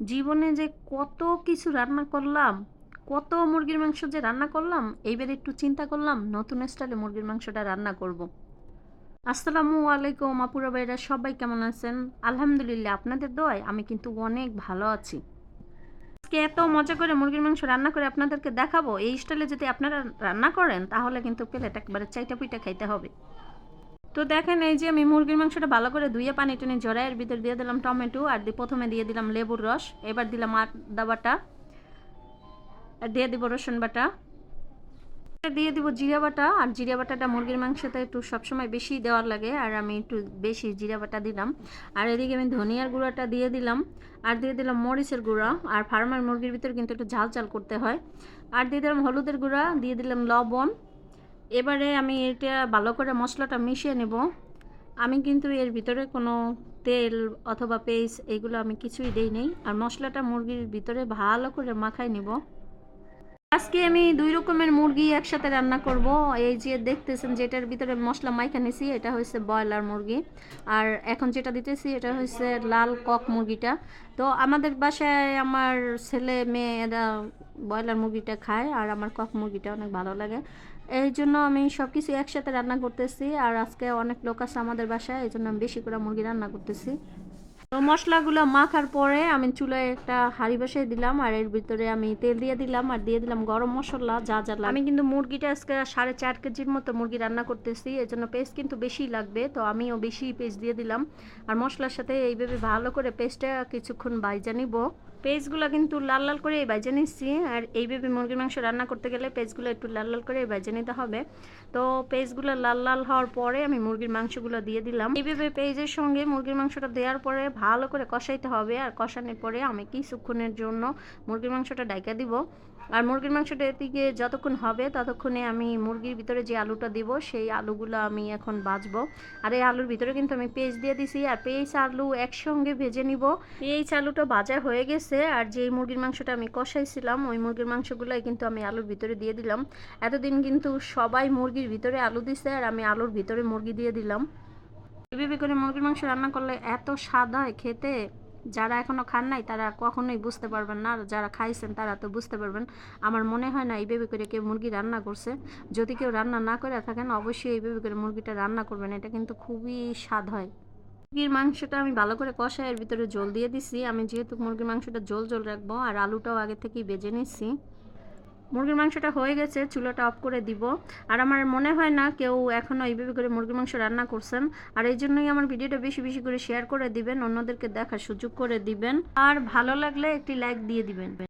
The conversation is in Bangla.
জীবনে যে কত কিছু রান্না করলাম, কত মুরগির মাংস যে রান্না করলাম, এইবার একটু চিন্তা করলাম নতুন স্টাইলে মুরগির মাংসটা রান্না করব। আসসালামু আলাইকুম আপুরা ভাইরা, সবাই কেমন আছেন? আলহামদুলিল্লাহ, আপনাদের দোয়ায় আমি কিন্তু অনেক ভালো আছি। আজকে এত মজা করে মুরগির মাংস রান্না করে আপনাদেরকে দেখাবো। এই স্টাইলে যদি আপনারা রান্না করেন তাহলে কিন্তু প্লেট একবারে চাইটা পুইটা খাইতে হবে। তো দেখেন, এই যে আমি মুরগির মাংসটা ভালো করে ধুয়ে পানি টানি ঝরাই এর ভিতর দিয়ে দিলাম টমেটো, আর প্রথমে দিয়ে দিলাম লেবুর রস, এবার দিলাম আদা বাটা, আর দিয়ে দিব রসুন বাটা, দিয়ে দিব জিরা বাটা। আর জিরা বাটাটা মুরগির মাংসতে একটু সবসময় বেশি দেওয়ার লাগে, আর আমি একটু বেশি জিরা বাটা দিলাম। আর এদিকে আমি ধনিয়ার গুঁড়াটা দিয়ে দিলাম, আর দিয়ে দিলাম মরিচের গুঁড়া। আর ফার্মের মুরগির ভিতরে কিন্তু একটু ঝাল ঝাল করতে হয়। আর দিয়ে দিলাম হলুদের গুঁড়া, দিয়ে দিলাম লবণ। এবারে আমি এটা ভালো করে মশলাটা মিশিয়ে নেব। আমি কিন্তু এর ভিতরে কোনো তেল অথবা পেস্ট এগুলো আমি কিছুই দেই নেই। আর মশলাটা মুরগির ভিতরে ভালো করে মাখাই নেব। আজকে আমি দুই রকমের মুরগি একসাথে রান্না করব। এই যে দেখতেছেন যেটার ভিতরে মশলা মাইখা নিছি, এটা হচ্ছে ব্রয়লার মুরগি। আর এখন যেটা দিতেছি এটা হচ্ছে লাল কক মুরগিটা। তো আমাদের বাসায় আমার ছেলে মেয়ে এরা ব্রয়লার মুরগিটা খায়, আর আমার কক মুরগিটা অনেক ভালো লাগে। এই জন্য আমি সব কিছু একসাথে রান্না করতেছি। আর আজকে অনেক লোক আছে আমাদের বাসায়, এই জন্য আমি বেশি করে মুরগি রান্না করতেছি। তো মশলাগুলো মাখার পরে আমি চুলায় একটা হাঁড়ি বসিয়ে দিলাম, আর এর ভিতরে আমি তেল দিয়ে দিলাম, আর দিয়ে দিলাম গরম মশলা যা যা লাগে। আমি কিন্তু মুরগিটা আজকে 4.5 কেজির মতো মুরগি রান্না করতেছি, এই জন্য পেস্ট কিন্তু বেশি লাগবে, তো আমিও বেশি পেস্ট দিয়ে দিলাম। আর মশলার সাথে এইভাবে ভালো করে পেস্টটা কিছুক্ষণ ভাইজা নিব। পেস্টগুলো কিন্তু লাল লাল করে ভাজে নিচ্ছি। আর এইভাবে মুরগির মাংস রান্না করতে গেলে পেস্টগুলো একটু লাল লাল করে ভাজে নিতে হবে। তো পেস্টগুলো লাল লাল হওয়ার পরে আমি মুরগির মাংসগুলো দিয়ে দিলাম। এইভাবে পেঁয়াজের সঙ্গে মুরগির মাংসটা দেওয়ার পরে ভালো করে কষাইতে হবে। আর কষানোর পরে আমি কিছুক্ষণের জন্য মুরগির মাংসটা ডাইকা দিব। আর মুরগির মাংসটা এদিকে যতক্ষণ হবে ততক্ষণে আমি মুরগির ভিতরে যে আলুটা দিব সেই আলুগুলো আমি এখন ভাজবো। আর এই আলুর ভিতরে কিন্তু আমি পেঁয়াজ দিয়ে দিছি, আর পেঁয়াজ আলু একসঙ্গে ভেজে নিব। পেঁয়াজ আলুটা ভাজা হয়ে গেছে, আর যে মুরগির মাংসটা আমি কষাইছিলাম ওই মুরগির মাংসগুলোই কিন্তু আমি আলুর ভিতরে দিয়ে দিলাম। এতদিন কিন্তু সবাই মুরগির ভিতরে আলু দিছে, আর আমি আলুর ভিতরে মুরগি দিয়ে দিলাম। এভাবে করে মুরগির মাংস রান্না করলে এত স্বাদ হয় খেতে। যারা এখনো খান নাই তারা কখনোই বুঝতে পারবেন না, আর যারা খাইছেন তারা তো বুঝতে পারবেন। আমার মনে হয় না এইভাবে করে কেউ মুরগি রান্না করছে। যদি কেউ রান্না না করে থাকেন অবশ্যই এইভাবে করে মুরগিটা রান্না করবেন, এটা কিন্তু খুবই স্বাদ হয়। মুরগির মাংসটা আমি ভালো করে কষাই এর ভিতরে জল দিয়ে দিছি। আমি যেহেতু মুরগির মাংসটা জল জল রাখবো, আর আলুটাও আগে থেকেই বেজে নিচ্ছি। মুরগির মাংসটা হয়ে গেছে, চুলাটা অফ করে দিব। আর আমার মনে হয় না কেউ এখনও এইভাবে করে মুরগির মাংস রান্না করছেন। আর এই জন্যই আমার ভিডিওটা বেশি বেশি করে শেয়ার করে দিবেন, অন্যদেরকে দেখার সুযোগ করে দিবেন। আর ভালো লাগলে একটি লাইক দিয়ে দিবেন।